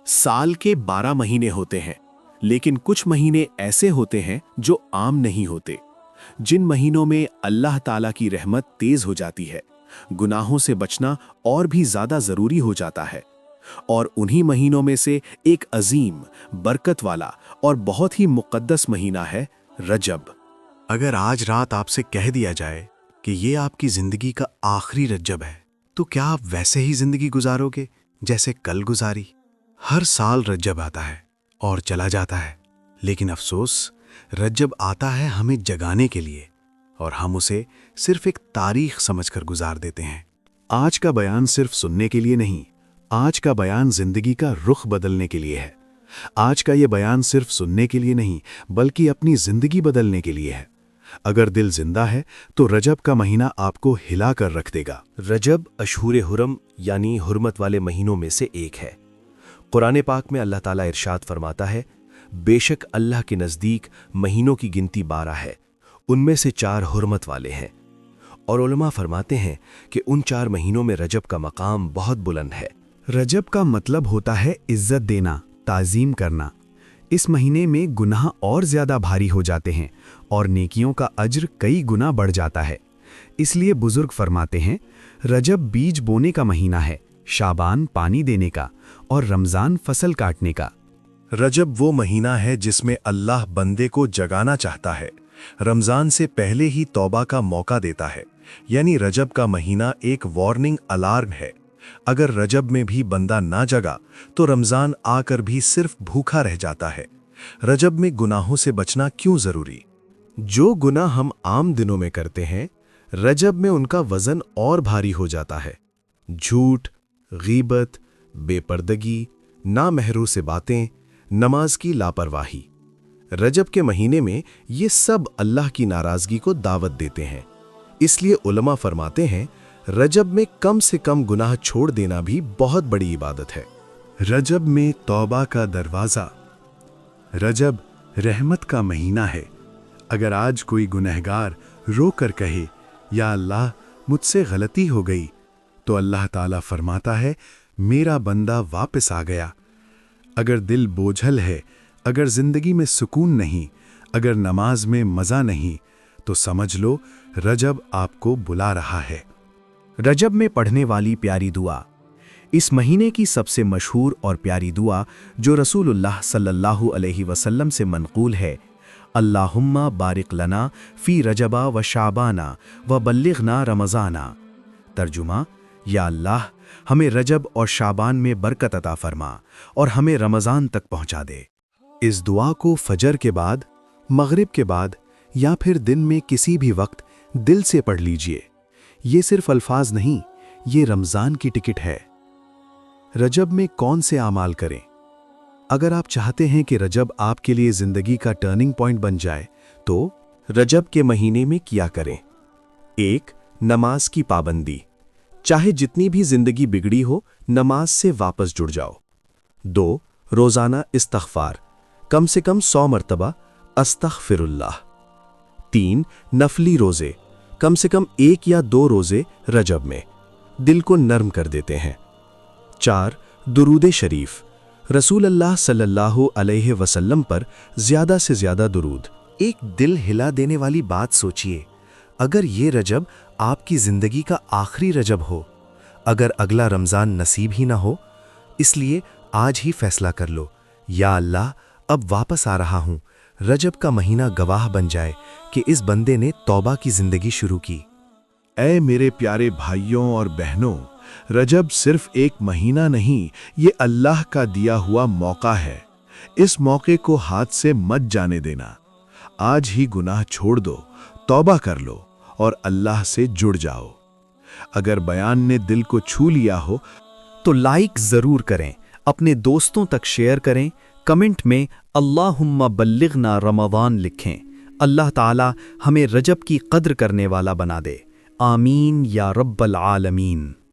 साल के 12 महीने होते हैं, लेकिन कुछ महीने ऐसे होते हैं जो आम नहीं होते। जिन महीनों में अल्लाह ताला की रहमत तेज हो जाती है, गुनाहों से बचना और भी ज्यादा जरूरी हो जाता है। और उन्हीं महीनों में से एक अजीम, बरकत वाला और बहुत ही मुक़द्दस महीना है रजब। अगर आज रात आपसे कह दिया जाए कि ये आपकी जिंदगी का आखिरी रजब है, तो क्या आप वैसे ही जिंदगी गुजारोगे जैसे कल गुजारी? हर साल रजब आता है और चला जाता है, लेकिन अफसोस रजब आता है हमें जगाने के लिए और हम उसे सिर्फ एक तारीख समझकर गुजार देते हैं। आज का बयान सिर्फ सुनने के लिए नहीं, आज का बयान जिंदगी का रुख बदलने के लिए है। आज का ये बयान सिर्फ सुनने के लिए नहीं, बल्कि अपनी जिंदगी बदलने के लिए है। अगर दिल जिंदा है तो रजब का महीना आपको हिला कर रख देगा। रजब अशहूर हुरम यानी हुर्मत वाले महीनों में से एक है। कुरान पाक में अल्लाह ताला इरशाद फरमाता है, बेशक अल्लाह के नज़दीक महीनों की गिनती 12 है, उनमें से 4 हुर्मत वाले हैं। और उलमा फरमाते हैं कि उन 4 महीनों में रजब का मकाम बहुत बुलंद है। रजब का मतलब होता है इज्जत देना, ताज़ीम करना। इस महीने में गुनाह और ज्यादा भारी हो जाते हैं और नेकियों का अज्र कई गुना बढ़ जाता है। इसलिए बुजुर्ग फरमाते हैं, रजब बीज बोने का महीना है, शाबान पानी देने का और रमजान फसल काटने का। रजब वो महीना है जिसमें अल्लाह बंदे को जगाना चाहता है, रमजान से पहले ही तौबा का मौका देता है। यानी रजब का महीना एक वार्निंग अलार्म है। अगर रजब में भी बंदा ना जगा तो रमजान आकर भी सिर्फ भूखा रह जाता है। रजब में गुनाहों से बचना क्यों जरूरी? जो गुनाह हम आम दिनों में करते हैं, रजब में उनका वजन और भारी हो जाता है। झूठ, गीबत, बेपर्दगी, नामहरू से बातें, नमाज की लापरवाही। रजब के महीने में ये सब अल्लाह की नाराजगी को दावत देते हैं। इसलिए उलमा फरमाते हैं, रजब में कम से कम गुनाह छोड़ देना भी बहुत बड़ी इबादत है। रजब में तौबा का दरवाज़ा। रजब रहमत का महीना है। अगर आज कोई गुनहगार रो कर कहे, या अल्लाह मुझसे गलती हो गई, तो अल्लाह ताला फरमाता है, मेरा बंदा वापस आ गया। अगर दिल बोझल है, अगर जिंदगी में सुकून नहीं, अगर नमाज में मज़ा नहीं, तो समझ लो रजब आपको बुला रहा है। रजब में पढ़ने वाली प्यारी दुआ। इस महीने की सबसे मशहूर और प्यारी दुआ जो रसूलुल्लाह सल्लल्लाहु अलैहि वसल्लम से मनक़ूल है, अल्लाहुम्मा बारिक लना फ़ी रजबा व शाबाना व बल्लिगना रमज़ाना। तर्जुमा, या अल्लाह हमें रजब और शाबान में बरकत अता फरमा और हमें रमज़ान तक पहुँचा दे। इस दुआ को फजर के बाद, मगरिब के बाद या फिर दिन में किसी भी वक्त दिल से पढ़ लीजिए। ये सिर्फ अल्फाज नहीं, ये रमज़ान की टिकट है। रजब में कौन से आमाल करें? अगर आप चाहते हैं कि रजब आपके लिए ज़िंदगी का टर्निंग पॉइंट बन जाए, तो रजब के महीने में क्या करें? 1. नमाज की पाबंदी। चाहे जितनी भी जिंदगी बिगड़ी हो, नमाज से वापस जुड़ जाओ। 2. रोज़ाना इस्तग़फ़ार, कम से कम 100 मरतबा अस्तग़फ़िरुल्लाह। 3. नफली रोज़े, कम से कम 1 या 2 रोज़े रजब में, दिल को नर्म कर देते हैं। 4. दुरूद शरीफ, रसूल अल्लाह सल्लल्लाहु अलैहि वसल्लम पर ज़्यादा से ज़्यादा दुरूद। एक दिल हिला देने वाली बात सोचिए, अगर ये रजब आपकी ज़िंदगी का आखिरी रजब हो, अगर अगला रमज़ान नसीब ही ना हो, इसलिए आज ही फैसला कर लो, या अल्लाह अब वापस आ रहा हूँ। रजब का महीना गवाह बन जाए कि इस बंदे ने तौबा की ज़िंदगी शुरू की। ऐ मेरे प्यारे भाइयों और बहनों, रजब सिर्फ एक महीना नहीं, ये अल्लाह का दिया हुआ मौका है। इस मौके को हाथ से मत जाने देना। आज ही गुनाह छोड़ दो, तौबा कर लो और अल्लाह से जुड़ जाओ। अगर बयान ने दिल को छू लिया हो तो लाइक ज़रूर करें, अपने दोस्तों तक शेयर करें, कमेंट में अल्लाहुम्मा बल्लिगना रमज़ान लिखें। अल्लाह ताला हमें रजब की कद्र करने वाला बना दे। आमीन या रब्बल आलमीन।